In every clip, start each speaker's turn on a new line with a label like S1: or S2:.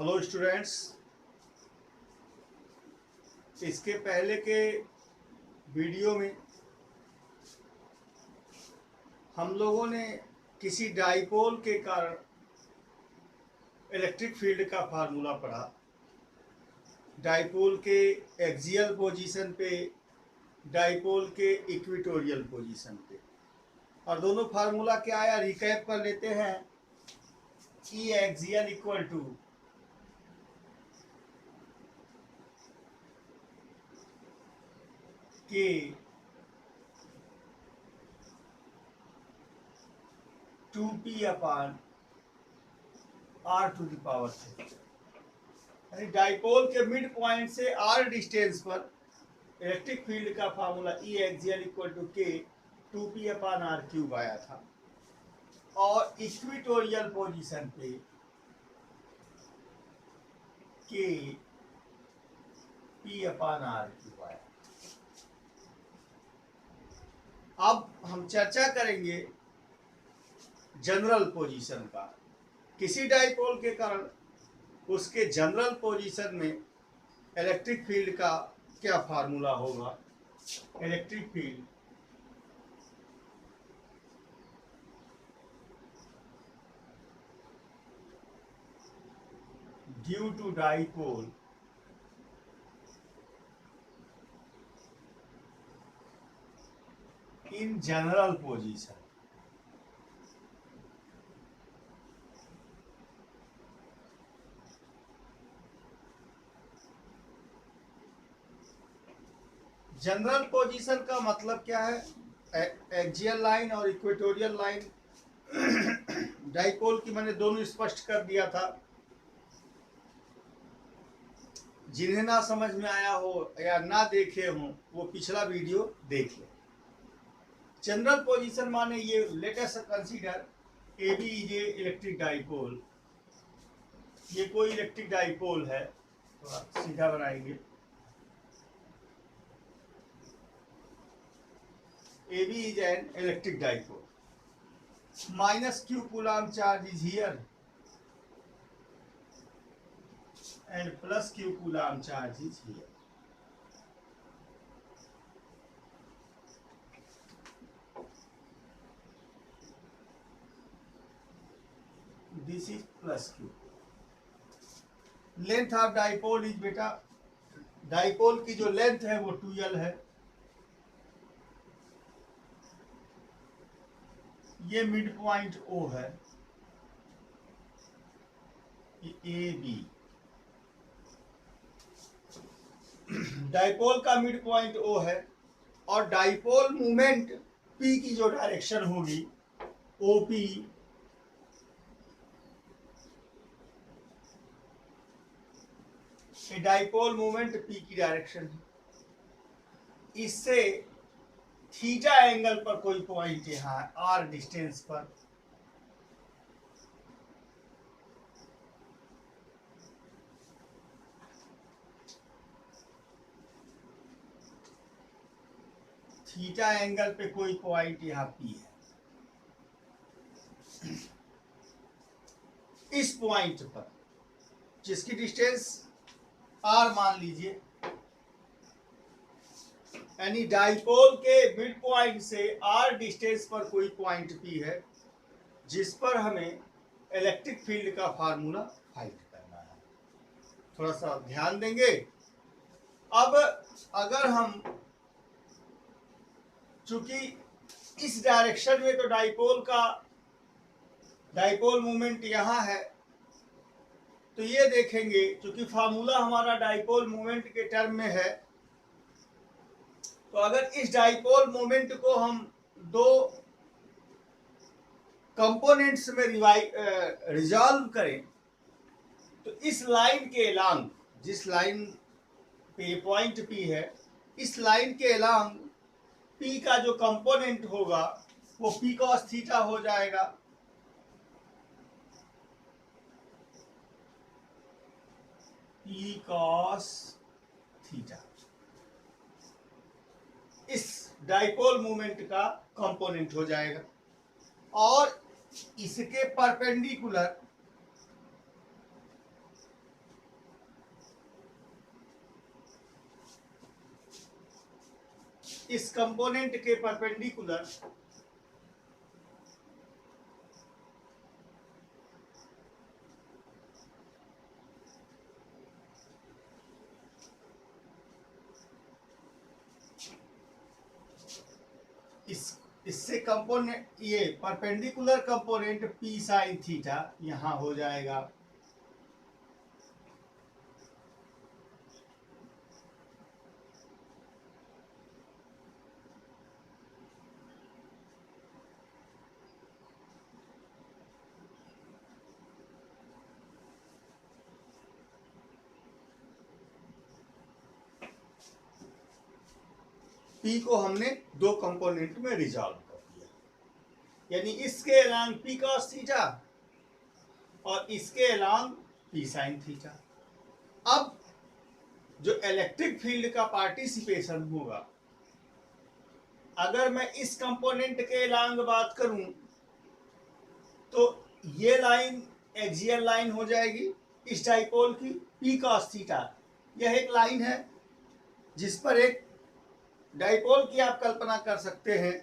S1: Hello students, इसके पहले के वीडियो में हम लोगों ने किसी डाइपोल के कारण इलेक्ट्रिक फील्ड का फार्मूला पढ़ा। डाइपोल के एक्सियल पोजीशन पे, डाइपोल के इक्वेटोरियल पोजीशन पे, और दोनों फार्मूला क्या आया रिकैप कर लेते हैं। E axial equal to K two P upon R to the power 3। यानी डाइपोल के मिड पॉइंट से आर डिस्टेंस पर इलेक्ट्रिक फील्ड का formula E axial equal to K 2p upon R cube आया था, और इक्वेटोरियल पोजीशन पे के p अपान आर क्यूब आया। अब हम चर्चा करेंगे जनरल पोजीशन का। किसी डाइपोल के कारण उसके जनरल पोजीशन में इलेक्ट्रिक फील्ड का क्या फार्मूला होगा। Electric field due to dipole in general position. General position का मतलब क्या है? एक्सियल लाइन और इक्वेटोरियल लाइन डाइपोल की मैंने दोनों स्पष्ट कर दिया था। जिन्हें ना समझ में आया हो या ना देखे हो वो पिछला वीडियो देख ले। जनरल पोजीशन माने ये, let us consider A B is a electric dipole. ये कोई इलेक्ट्रिक डाइपोल है, थोड़ा सीधा बनाएंगे। AB is an electric dipole. Minus q coulomb charge is here and plus q coulomb charge is here. This is plus q. Length of dipole is बेटा, dipole की जो length है वो 2l है। ये मिड पॉइंट O है, A B. Dipole का mid point O है, और डाइपोल मूवमेंट P की जो डायरेक्शन होगी OP, डाइपोल मूवमेंट P की डायरेक्शन है। इससे थीटा एंगल पर कोई पॉइंट यहाँ r डिस्टेंस पर थीटा एंगल पे कोई पॉइंट यहाँ P है। इस पॉइंट पर जिसकी डिस्टेंस r मान लीजिए, यानी डाइपोल के मिड पॉइंट से r डिस्टेंस पर कोई पॉइंट P है जिस पर हमें इलेक्ट्रिक फील्ड का फार्मूला फाइंड करना है। थोड़ा सा ध्यान देंगे। अब अगर हम, चूंकि इस डायरेक्शन में तो डाइपोल मूवमेंट यहाँ है, तो ये देखेंगे चूंकि फार्मूला हमारा डाइपोल मूवमेंट के टर्म में है, तो अगर इस डाइपोल मोमेंट को हम दो कंपोनेंट्स में रिजॉल्व करें, तो इस लाइन के अलोंग, जिस लाइन पे पॉइंट P है, इस लाइन के अलोंग P का जो कंपोनेंट होगा वो P cos थीटा हो जाएगा। P cos थीटा इस डाइपोल मूवमेंट का कंपोनेंट हो जाएगा, और इसके परपेंडिकुलर इस कंपोनेंट के परपेंडिकुलर इससे कंपोनेंट, ये perpendicular component P sine theta यहां हो जाएगा। पी को हमने दो कंपोनेंट में रिजॉल्व कर दिया, यानी इसके अलोंग पी कॉस थीटा और इसके अलोंग पी साइन थीटा। अब जो इलेक्ट्रिक फील्ड का पार्टिसिपेशन होगा, अगर मैं इस कंपोनेंट के अलोंग बात करूं तो ये लाइन एक्सियल लाइन हो जाएगी इस डाइपोल की, पी कॉस थीटा। यह एक लाइन है जिस पर एक डाइपोल की आप कल्पना कर सकते हैं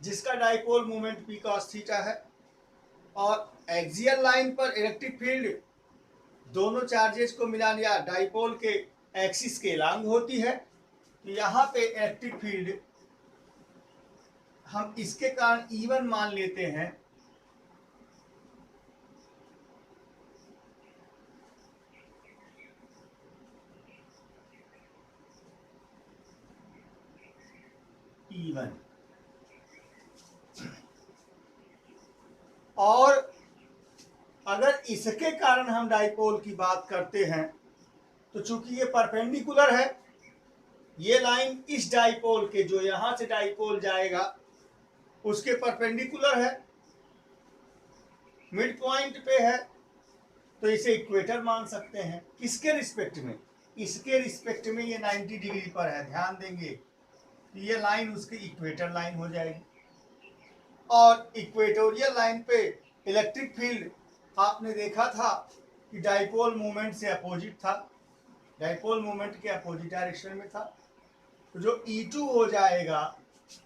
S1: जिसका dipole moment P cos theta है, और एक्सियल लाइन पर इलेक्ट्रिक फील्ड दोनों चार्जेस को मिला लिया डाइपोल के एक्सिस के अलोंग होती है। तो यहाँ पे इलेक्ट्रिक फील्ड हम इसके कारण E1 मान लेते हैं। E1 और अगर इसके कारण हम डाइपोल की बात करते हैं तो चूंकि ये परपेंडिकुलर है, ये लाइन इस डाइपोल के जो यहां से डाइपोल जाएगा उसके परपेंडिकुलर है, मिड पॉइंट पे है, तो इसे इक्वेटर मान सकते हैं। किसके रिस्पेक्ट में? इसके रिस्पेक्ट में ये 90 डिग्री पर है। ध्यान देंगे तो ये लाइन उसकी इक्वेटर लाइन हो जाएगी, और इक्वेटोरियल लाइन पे इलेक्ट्रिक फील्ड आपने देखा था कि डाइपोल मोमेंट से अपोजिट था, डाइपोल मोमेंट के अपोजिट डायरेक्शन में था। तो जो E2 हो जाएगा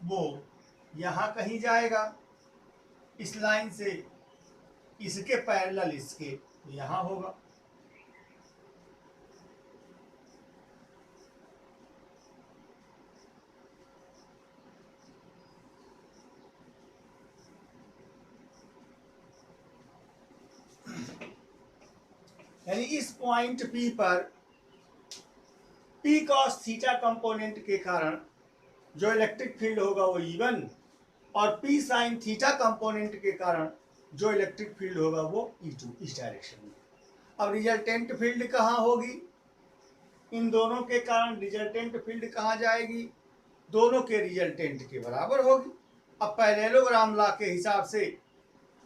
S1: वो यहाँ कहीं जाएगा इस लाइन से, इसके पैरेलल इसके यहाँ होगा। यानी इस पॉइंट P पर P cos थीटा कंपोनेंट के कारण जो इलेक्ट्रिक फील्ड होगा वो E1, और P sin थीटा कंपोनेंट के कारण जो इलेक्ट्रिक फील्ड होगा वो E2 इस डायरेक्शन में। अब रिजल्टेंट फील्ड कहाँ होगी? इन दोनों के कारण रिजल्टेंट फील्ड कहाँ जाएगी? दोनों के रिजल्टेंट के बराबर होगी। अब पैरेललोग्राम लॉ के हिसाब से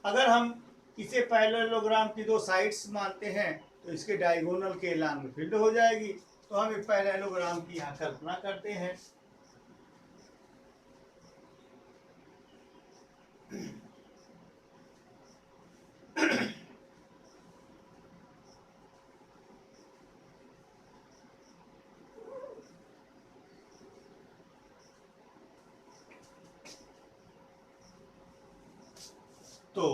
S1: अगर हम इसे पैरेललोग्राम की दो साइड्स मानते हैं तो इसके डायगोनल के अलोंग फील्ड हो जाएगी। तो हम एक पैरेललोग्राम की यहाँ कल्पना करते हैं। तो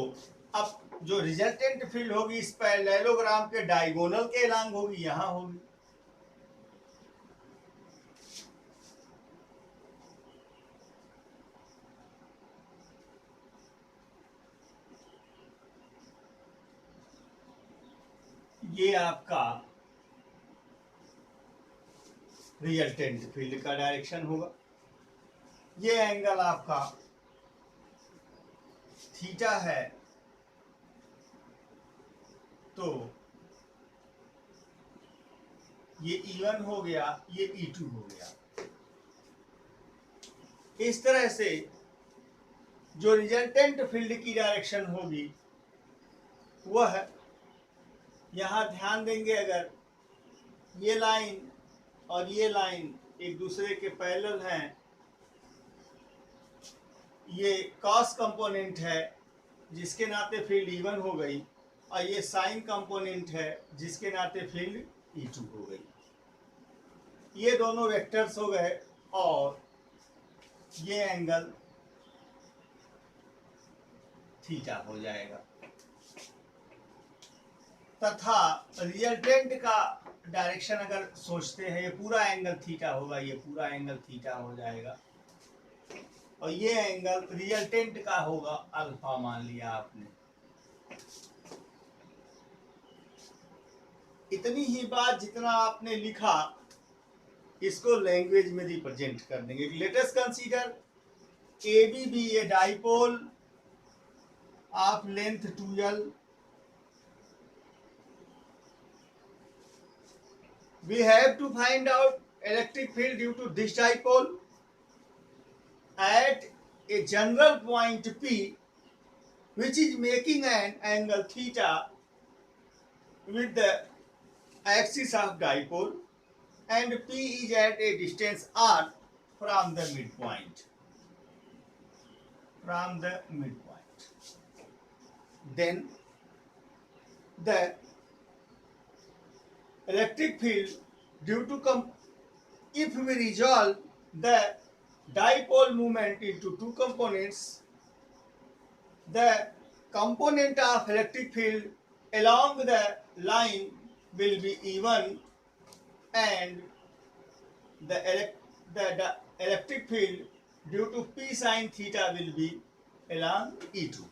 S1: अब जो रिजल्टेंट फील्ड होगी इस पैरेललोग्राम के डायगोनल के अलोंग होगी, यहां होगी। ये आपका रिजल्टेंट फील्ड का डायरेक्शन होगा। ये एंगल आपका थीटा है, तो ये E1 हो गया, ये E2 हो गया। इस तरह से जो रिजल्टेंट फील्ड की डायरेक्शन होगी वह यहाँ ध्यान देंगे, अगर ये लाइन और ये लाइन एक दूसरे के पैरेलल हैं, ये कॉस कंपोनेंट है जिसके नाते फील्ड E1 हो गई, और ये साइन कंपोनेंट है जिसके नाते फील्ड E2 हो गई। ये दोनों वेक्टर्स हो गए, और ये एंगल थीटा हो जाएगा, तथा रिजल्टेंट का डायरेक्शन अगर सोचते हैं, ये पूरा एंगल थीटा होगा, ये पूरा एंगल थीटा हो जाएगा, और ये एंगल रिजल्टेंट का होगा अल्फा मान लिया आपने। इतनी ही बात जितना आपने लिखा इसको लैंग्वेज में रिप्रेजेंट कर देंगे। Late us consider AB be a dipole of length 2L. We have to find out electric field due to this dipole at a general point P, which is making an angle theta with the axis of dipole, and P is at a distance r from the midpoint. Then the electric field due to if we resolve the dipole moment into two components, the component of electric field along the line will be E1, and the electric field due to P sin theta will be along E2.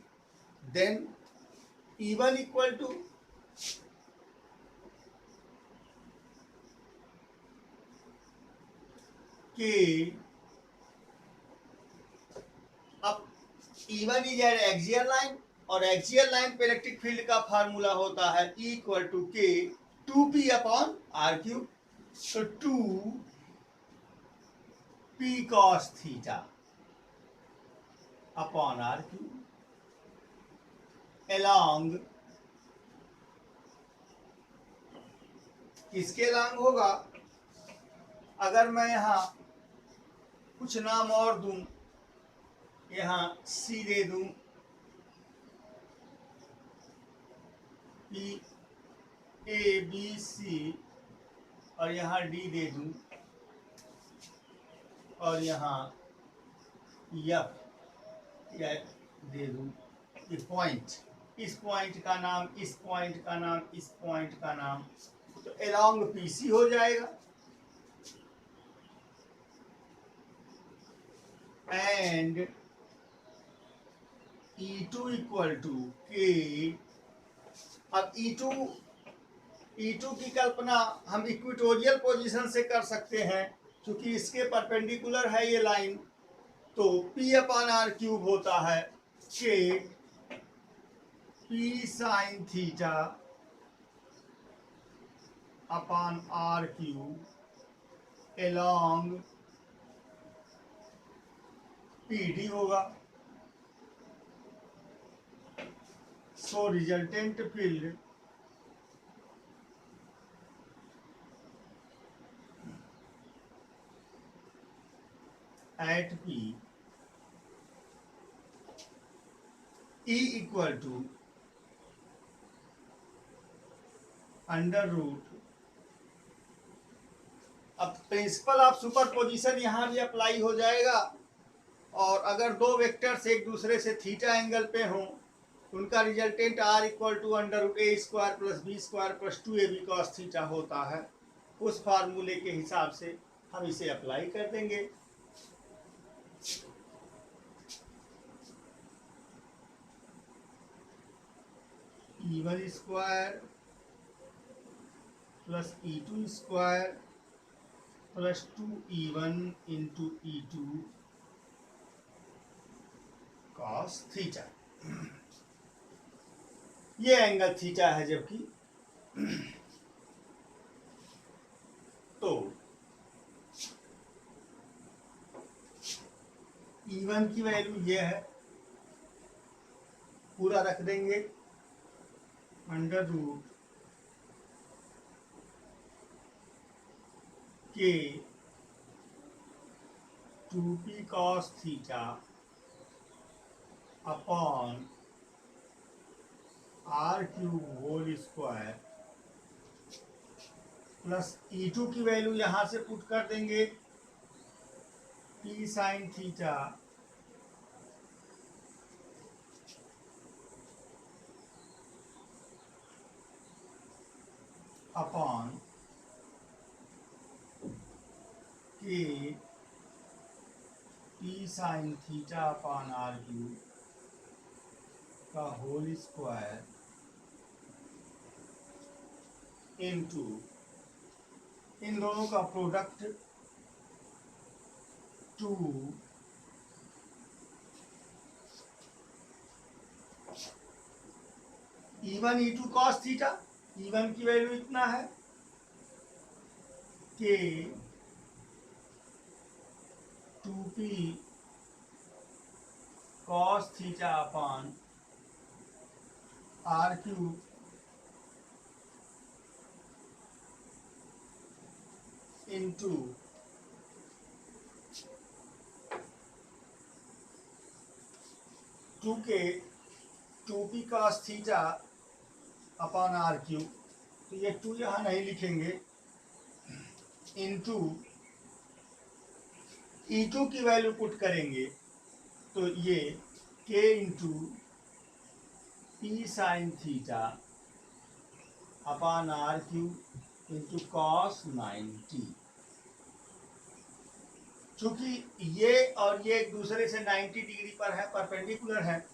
S1: Then E1 equal to K. अब E1 is at axial line, और axial line पे electric field का formula होता है E equal to K 2P upon R cube. तो 2P cos theta upon R cube along, किसके along होगा? अगर मैं यहाँ कुछ नाम और दूं, यहाँ C दे दूं, P A B C, और यहाँ D दे दूं, और यहाँ F दे दूं, ये पॉइंट, इस पॉइंट का नाम, इस पॉइंट का नाम, इस पॉइंट का नाम, तो अलोंग PC हो जाएगा। And E2 equal to K। अब E2 की कल्पना हम इक्वेटोरियल पोजीशन से कर सकते हैं, क्योंकि इसके परपेंडिकुलर है ये लाइन, तो P अपॉन R क्यूब होता है K P sine theta upon R cube along PD होगा। So resultant field at P E equal to under root. अब प्रिंसिपल ऑफ सुपरपोजिशन यहाँ भी अप्लाई हो जाएगा, और अगर दो वेक्टर्स एक दूसरे से थीटा एंगल पे हों, उनका resultant R equal to under root A square plus B square plus 2AB cos theta होता है। उस फार्मूले के हिसाब से हम इसे अप्लाई कर देंगे। E1 square plus E2 square plus 2E1 into E2 cos theta, ये एंगल थीटा है। जबकि तो E1 की वैल्यू ये है, पूरा रख देंगे under root K 2P cos theta upon R cube whole square plus E2 की वैल्यू यहां से पुट कर देंगे P sine theta upon K P sine theta upon R cube का होल स्क्वायर इनटू इन दोनों का product 2 E1 E2 cos theta. E1 की वैल्यू इतना है कि 2p cos theta upon R cube into 2p cos theta upon R cube, तो ये 2 यहाँ नहीं लिखेंगे, इंटू E2 की वैल्यू पुट करेंगे तो ये k into P sine theta upon R cube into cos 90। चूंकि ये और ये एक दूसरे से 90 डिग्री पर है, परपेंडिकुलर है,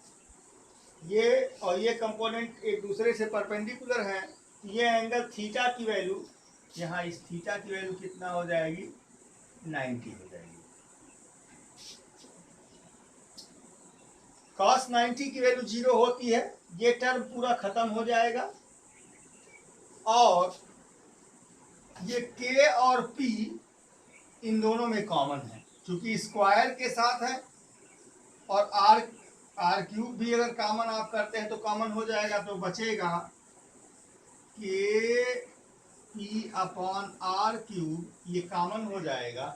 S1: ये और ये कंपोनेंट एक दूसरे से परपेंडिकुलर है, ये एंगल थीटा की वैल्यू यहाँ इस थीटा की वैल्यू कितना हो जाएगी, 90 हो जाएगी। cos 90 की वैल्यू 0 होती है, ये टर्म पूरा खत्म हो जाएगा और ये k और p इन दोनों में कॉमन है, क्योंकि स्क्वायर के साथ है और आर क्यूब भी अगर कॉमन आप करते हैं तो कॉमन हो जाएगा, तो बचेगा के पी अपॉन आर क्यूब, ये कॉमन हो जाएगा।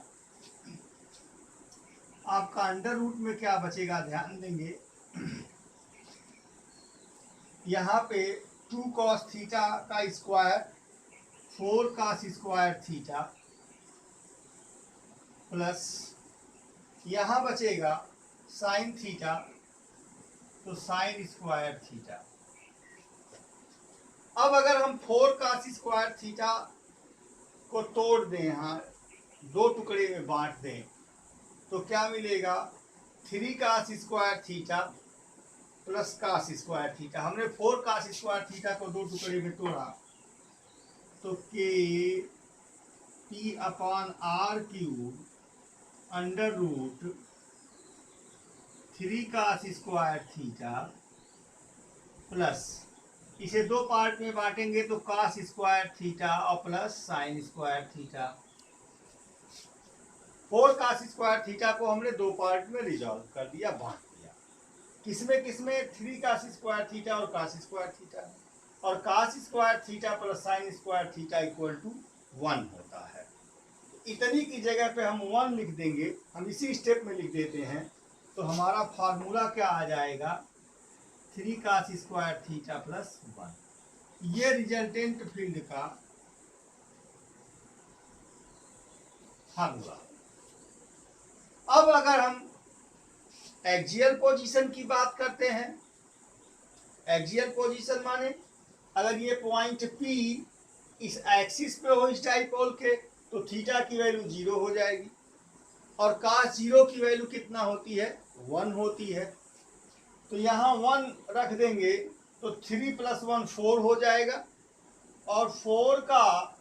S1: आपका अंडर रूट में क्या बचेगा ध्यान देंगे, यहाँ पे 2 cos थीटा का square 4 cos square theta plus यहाँ बचेगा साइन थीटा, तो साइन स्क्वायर थीटा। अब अगर हम 4 cos स्क्वायर थीटा को तोड़ दें, यहाँ 2 टुकड़े में बांट दें, तो क्या मिलेगा, 3 cos square theta plus cos square theta. हमने 4 cos स्क्वायर थीटा को 2 टुकड़े में तोड़ा, तो K P upon R cube under root 3 cos square theta plus, इसे 2 पार्ट में बांटेंगे तो cos स्क्वायर थीटा और plus sine square theta. 4 cos square theta को हमने 2 पार्ट में रिजॉल्व कर दिया, बांट दिया। किसमें किसमें, 3 cos स्क्वायर थीटा और cos स्क्वायर थीटा, और cos square theta plus sine square theta equal to 1 होता है। इतनी की जगह पे हम 1 लिख देंगे, हम इसी स्टेप में लिख देते हैं, तो हमारा फार्मूला क्या आ जाएगा, 3 cos स्क्वायर थीटा प्लस 1। ये रिजल्टेंट फील्ड का फार्मूला। अब अगर हम एक्सियल पोजीशन की बात करते हैं, एक्सियल पोजीशन माने अगर ये पॉइंट P इस एक्सिस पे हो इस डाइपोल के, तो थीटा की वैल्यू 0 हो जाएगी और cos 0 की वैल्यू कितना होती है, 1 होती है। तो यहाँ 1 रख देंगे तो 3 + 1 4 हो जाएगा और 4 का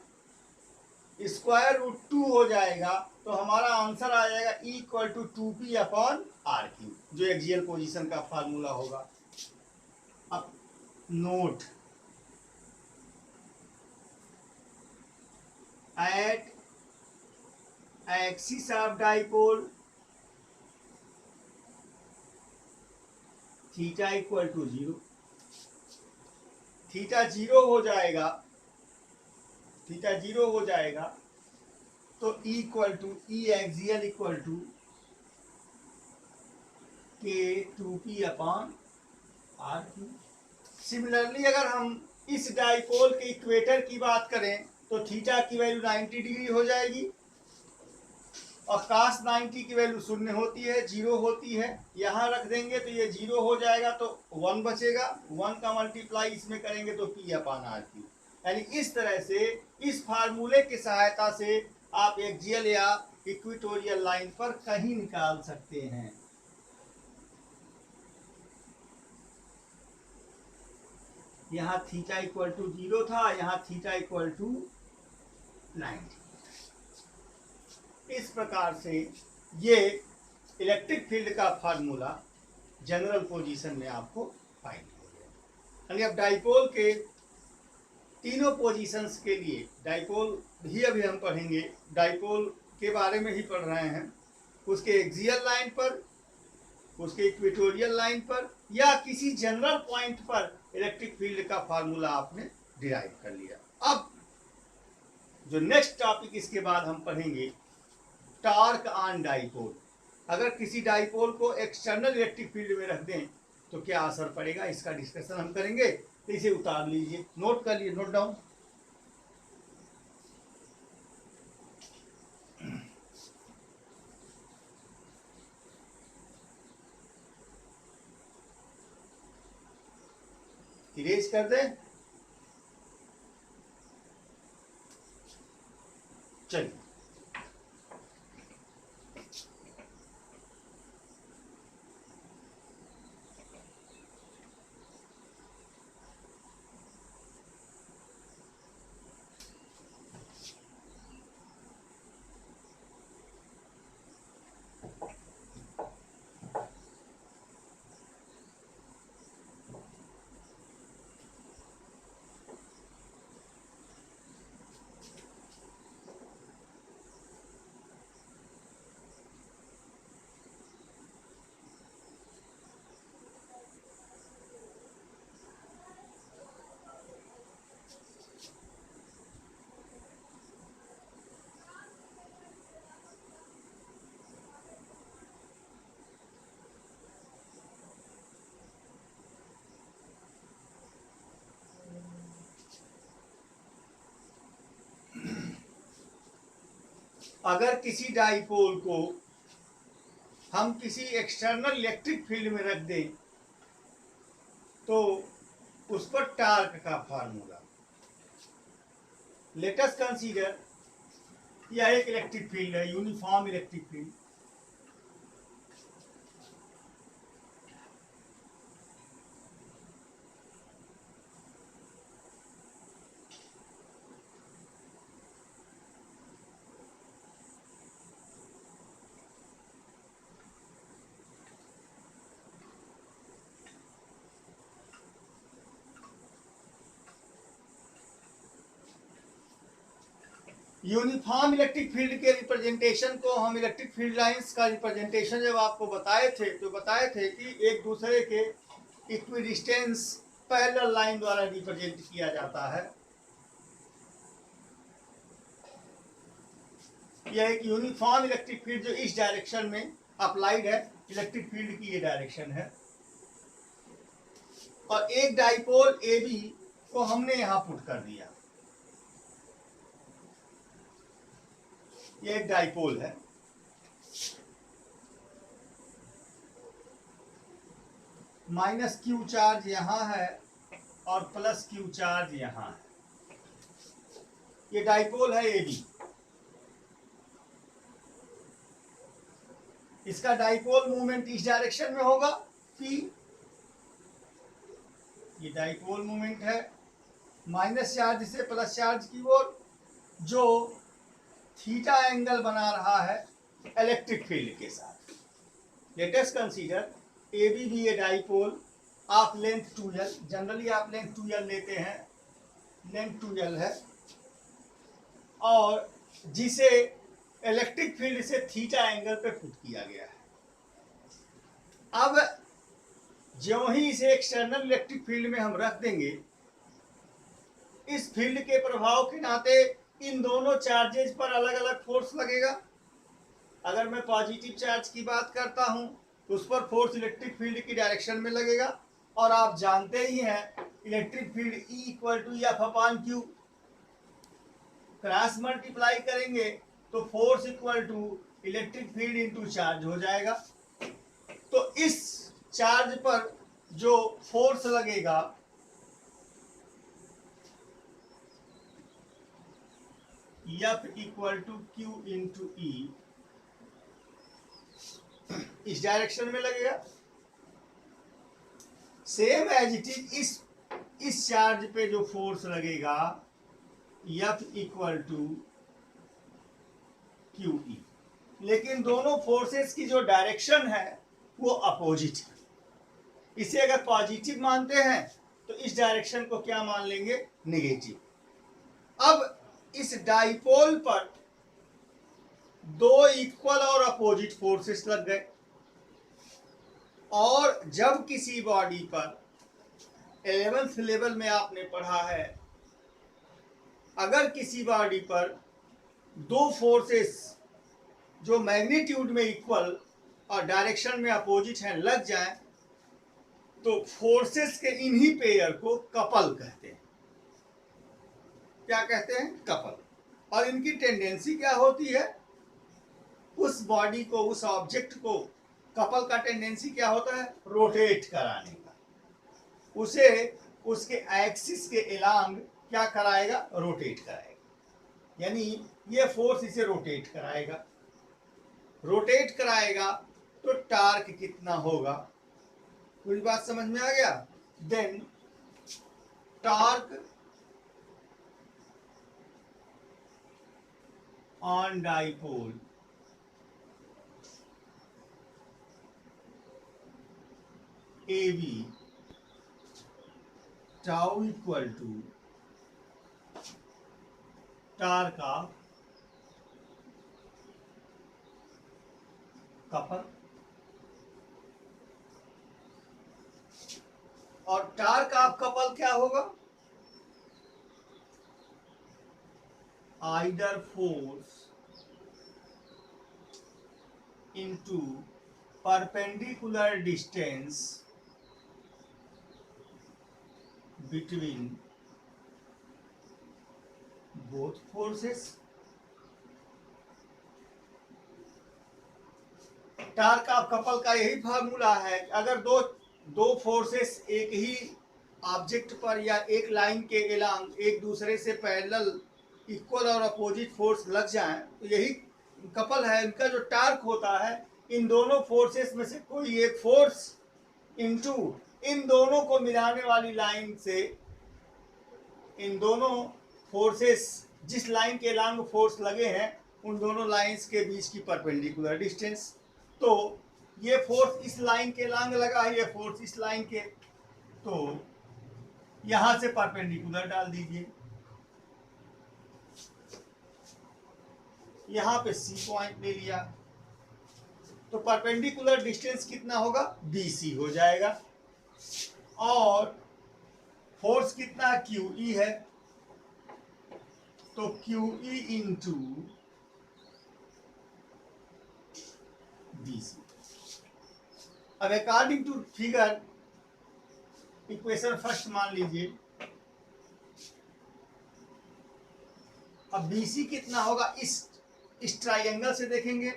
S1: स्क्वायर रूट 2 हो जाएगा, तो हमारा आंसर आ जाएगा equal to 2p upon R cube, जो एक्सियल पोजीशन का फार्मूला होगा। अब note, at axis of dipole theta equal to 0, theta 0 हो जाएगा, थीटा 0 हो जाएगा, तो equal to E axial equal to K 2p upon R cube. Similarly अगर हम इस डाइपोल के इक्वेटर की बात करें तो थीटा की वैल्यू 90 डिग्री हो जाएगी और cos 90 की वैल्यू शून्य होती है, 0 होती है। यहाँ रख देंगे तो ये 0 हो जाएगा तो 1 बचेगा, 1 का मल्टीप्लाई इसमें करेंगे तो P अपान आर क्यू। यानी इस तरह से इस फार्मूले की सहायता से आप एक्सियल या इक्वेटोरियल लाइन पर कहीं निकाल सकते हैं। यहाँ थीटा इक्वल टू 0 था, यहाँ थीटा इक्वल टू 90। इस प्रकार से ये इलेक्ट्रिक फील्ड का फार्मूला जनरल पोजीशन में आपको फाइंड हो गया। यानी अब डाइपोल के तीनों पोजीशंस के लिए, डाइपोल भी अभी हम पढ़ेंगे, डाइपोल के बारे में ही पढ़ रहे हैं, उसके एक्सियल लाइन पर, उसके इक्वेटोरियल लाइन पर या किसी जनरल पॉइंट पर इलेक्ट्रिक फील्ड का फार्मूला आपने डिराइव कर लिया। अब जो नेक्स्ट टॉपिक इसके बाद हम पढ़ेंगे, टॉर्क ऑन डाइपोल। अगर किसी डाइपोल को एक्सटर्नल इलेक्ट्रिक फील्ड में रख दें तो क्या असर पड़ेगा, इसका डिस्कशन हम करेंगे। तो इसे उतार लीजिए, नोट कर लीजिए, नोट डाउन। इरेज कर दें। चलिए, अगर किसी डाइपोल को हम किसी एक्सटर्नल इलेक्ट्रिक फील्ड में रख दें तो उस पर टॉर्क का फार्मूला, लेट अस कंसीडर, यह एक इलेक्ट्रिक फील्ड है, uniform electric field. Uniform electric field के रिप्रेजेंटेशन को हम इलेक्ट्रिक फील्ड लाइंस का रिप्रेजेंटेशन जब आपको बताए थे कि एक दूसरे के इक्विडिस्टेंस पैरेलल लाइन द्वारा रिप्रेजेंट किया जाता है। यह एक यूनिफॉर्म इलेक्ट्रिक फील्ड जो इस डायरेक्शन में अप्लाइड है, इलेक्ट्रिक फील्ड की ये डायरेक्शन है। और एक डाइपोल AB को हमने यहां पुट कर दिया, ये एक डाइपोल है। माइनस क्यू चार्ज यहां है और प्लस क्यू चार्ज यहां है। ये डाइपोल है AB। इसका डाइपोल मूवमेंट इस डायरेक्शन में होगा P। ये डाइपोल मूवमेंट है माइनस चार्ज से प्लस चार्ज की ओर, जो थीटा एंगल बना रहा है इलेक्ट्रिक फील्ड के साथ। लेट अस कंसीडर AB भी ये dipole of length 2L, generally आप लेंथ 2L लेते हैं, लेंथ 2L है, और जिसे इलेक्ट्रिक फील्ड से थीटा एंगल पे पुट किया गया है। अब ज्यों ही इसे एक्सटर्नल इलेक्ट्रिक फील्ड में हम रख देंगे, इस फील्ड के प्रभाव के नाते इन दोनों चार्जेज पर अलग अलग फोर्स लगेगा। अगर मैं पॉजिटिव चार्ज की बात करता हूं तो उस पर फोर्स इलेक्ट्रिक फील्ड की डायरेक्शन में लगेगा, और आप जानते ही हैं electric field E equal to F upon Q. Cross multiply करेंगे तो force equal to electric field into charge हो जाएगा। तो इस चार्ज पर जो फोर्स लगेगा F equal to Q into E, इस डायरेक्शन में लगेगा। सेम एज इट इज इस चार्ज पे जो फोर्स लगेगा F equal to Q E, लेकिन दोनों फोर्सेस की जो डायरेक्शन है वो अपोजिट है। इसे अगर पॉजिटिव मानते हैं तो इस डायरेक्शन को क्या मान लेंगे, नेगेटिव। अब इस डाइपोल पर दो इक्वल और अपोजिट फोर्सेस लग गए, और जब किसी बॉडी पर 11th लेवल में आपने पढ़ा है, अगर किसी बॉडी पर दो फोर्सेस जो मैग्नीट्यूड में इक्वल और डायरेक्शन में अपोजिट हैं लग जाएं, तो फोर्सेस के इन्हीं पेयर को कपल कहते हैं। क्या कहते हैं, कपल। और इनकी टेंडेंसी क्या होती है, उस बॉडी को, उस ऑब्जेक्ट को, कपल का टेंडेंसी क्या होता है, रोटेट कराने का। उसे उसके एक्सिस के एलांग क्या कराएगा, रोटेट कराएगा। यानी ये फोर्स इसे रोटेट कराएगा। रोटेट कराएगा तो टार्क कितना होगा, पूरी बात समझ में आ गया। Then torque on dipole AB tau equal to torque of couple, और टार्क ऑफ कपल क्या होगा, either force into perpendicular distance between both forces. Torque of couple का यही फार्मूला है कि अगर दो फोर्सेस एक ही ऑब्जेक्ट पर या एक लाइन के एलांग एक दूसरे से पैरेलल इक्वल और अपोजिट फोर्स लग जाएं, तो यही कपल है। इनका जो टार्क होता है, इन दोनों फोर्सेस में से कोई एक फोर्स इनटू इन दोनों को मिलाने वाली लाइन से, इन दोनों फोर्सेस जिस लाइन के एलांग फोर्स लगे हैं उन दोनों लाइंस के बीच की परपेंडिकुलर डिस्टेंस। तो ये फोर्स इस लाइन के एलांग लगा है, ये फोर्स इस लाइन के, तो यहां से परपेंडिकुलर डाल दीजिए। यहां पे C पॉइंट ले लिया, तो परपेंडिकुलर डिस्टेंस कितना होगा, BC हो जाएगा। और फोर्स कितना, QE है, तो QE इंटू BC। अब according to figure equation first मान लीजिए। अब BC कितना होगा, इस ट्राइंगल से देखेंगे,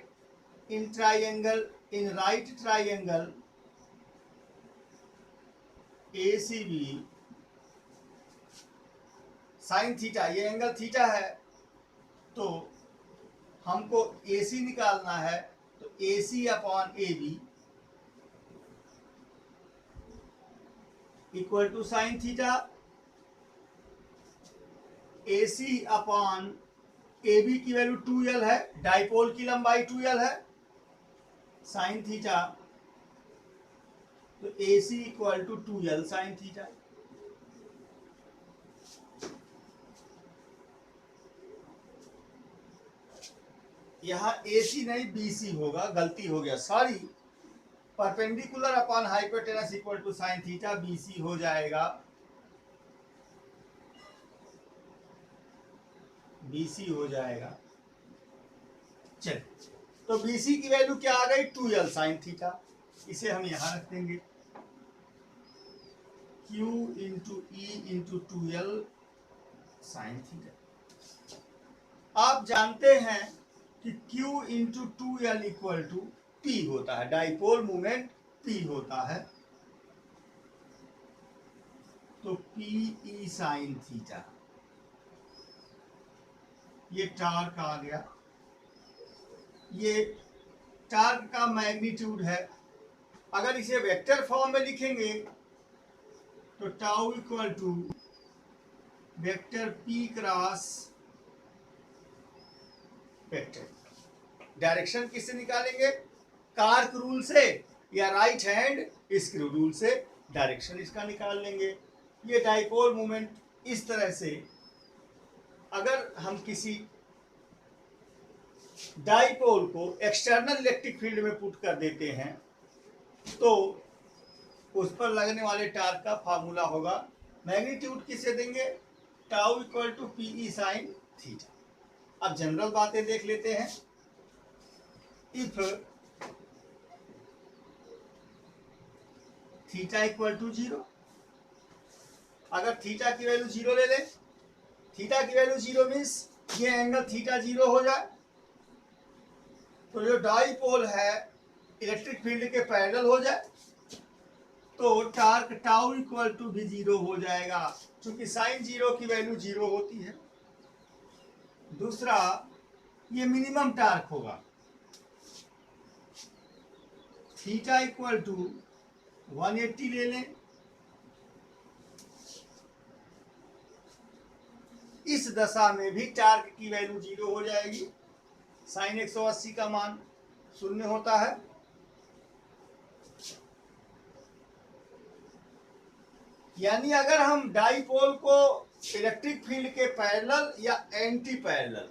S1: in triangle, in right triangle ACB sine theta, ये एंगल थीटा है, तो हमको AC निकालना है, तो AC upon AB equal to sine theta. AC upon AB की वैल्यू 2L है, डाइपोल की लंबाई 2L है, साइन थीटा, तो AC equal to 2L sine theta. यहां AC नहीं BC होगा, गलती हो गया, sorry. Perpendicular upon hypotenuse equal to sine theta, BC हो जाएगा, BC हो जाएगा। चल, तो BC की वैल्यू क्या आ गई, 2L साइन थीटा। इसे हम यहां रख देंगे, Q into E into 2L sine theta. आप जानते हैं कि Q into 2L equal to P होता है, डाइपोल मोमेंट P होता है। तो PE साइन थीटा, ये टार्क आ गया, ये टार्क का मैग्नीट्यूड है। अगर इसे वेक्टर फॉर्म में लिखेंगे तो tau equal to vector P cross vector. Direction किससे निकालेंगे? कार्क रूल से या राइट हैंड स्क्रू रूल से डायरेक्शन इसका निकाल लेंगे। ये डाइपोल मोमेंट इस तरह से, अगर हम किसी डाइपोल को एक्सटर्नल इलेक्ट्रिक फील्ड में पुट कर देते हैं तो उस पर लगने वाले टार्क का फार्मूला होगा, मैग्नीट्यूड किसे देंगे? Tau equal to PE sine theta. अब जनरल बातें देख लेते हैं। इफ थीटा इक्वल टू 0, अगर थीटा की वैल्यू 0 ले लें, थीटा की वैल्यू 0 मीन्स ये एंगल थीटा 0 हो जाए, तो जो डाइपोल है इलेक्ट्रिक फील्ड के पैरेलल हो जाए, तो टार्क टाउ इक्वल टू भी 0 हो जाएगा, क्योंकि साइन 0 की वैल्यू 0 होती है। दूसरा, ये मिनिमम टार्क होगा, थीटा इक्वल टू 180 ले लें, इस दशा में भी टार्क की वैल्यू 0 हो जाएगी, साइन 180 का मान 0 होता है। यानी अगर हम डाइपोल को इलेक्ट्रिक फील्ड के पैरेलल या एंटी पैरेलल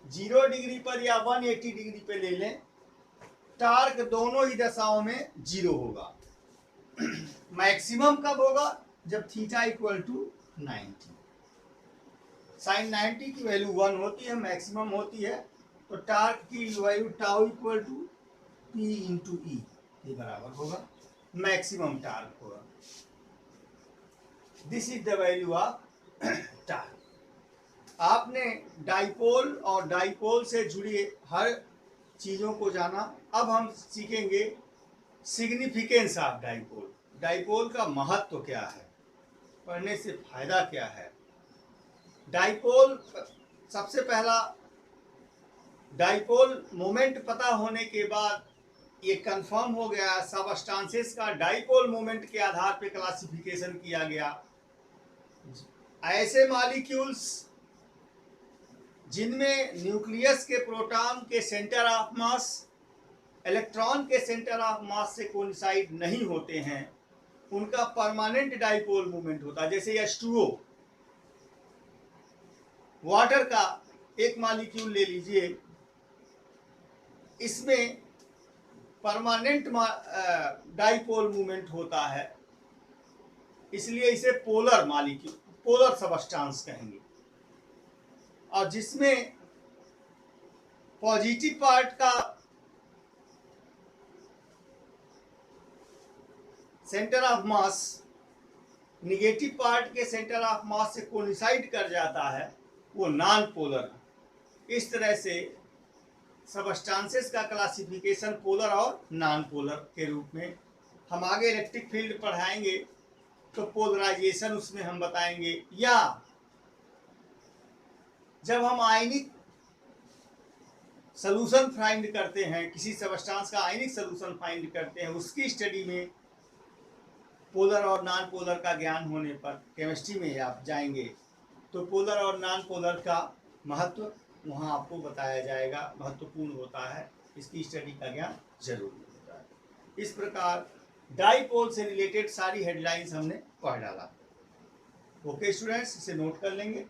S1: 0 डिग्री पर या 180 डिग्री पे ले लें, टार्क दोनों ही दशाओं में 0 होगा। मैक्सिमम कब होगा? जब थीटा इक्वल टू 90, साइन 90 की वैल्यू 1 होती है, मैक्सिमम होती है, तो टार्क की value tau equal to P into E ये बराबर होगा मैक्सिमम टार्क होगा। This is the value of torque. आपने डाइपोल और डाइपोल से जुड़ी हर चीजों को जाना। अब हम सीखेंगे सिग्निफिकेंस ऑफ डाइपोल। डाइपोल का महत्व क्या है, पढ़ने से फायदा क्या है। डाइपोल, सबसे पहला डाइपोल मोमेंट पता होने के बाद ये कंफर्म हो गया, सबस्टांसेस का डाइपोल मोमेंट के आधार पर क्लासिफिकेशन किया गया। ऐसे मॉलिक्यूल्स जिनमें न्यूक्लियस के प्रोटॉन के सेंटर ऑफ मास इलेक्ट्रॉन के सेंटर ऑफ मास से कोइंसाइड नहीं होते हैं, उनका परमानेंट डाइपोल मोमेंट होता है। जैसे H2O, वाटर का एक मॉलिक्यूल ले लीजिए, इसमें परमानेंट डाइपोल मूवमेंट होता है, इसलिए इसे पोलर मॉलिक्यूल, पोलर सबस्टांस कहेंगे। और जिसमें पॉजिटिव पार्ट का centre of mass negative part के सेंटर ऑफ मास से कोइंसाइड कर जाता है, वो नॉन पोलर। इस तरह से सबस्टांसेस का क्लासिफिकेशन पोलर और नॉन पोलर के रूप में। हम आगे इलेक्ट्रिक फील्ड पढ़ाएंगे तो पोलराइजेशन उसमें हम बताएंगे, या जब हम आयनिक सॉल्यूशन फाइंड करते हैं, किसी सबस्टांस का आयनिक सॉल्यूशन फाइंड करते हैं, उसकी स्टडी में पोलर और नॉन पोलर का ज्ञान होने पर केमिस्ट्री में आप जाएंगे तो पोलर और नॉन पोलर का महत्व वहाँ आपको बताया जाएगा, महत्वपूर्ण होता है, इसकी स्टडी का ज्ञान जरूरी होता है। इस प्रकार डाइपोल से रिलेटेड सारी हेडलाइंस हमने पढ़ डाला। ओके स्टूडेंट्स, इसे नोट कर लेंगे।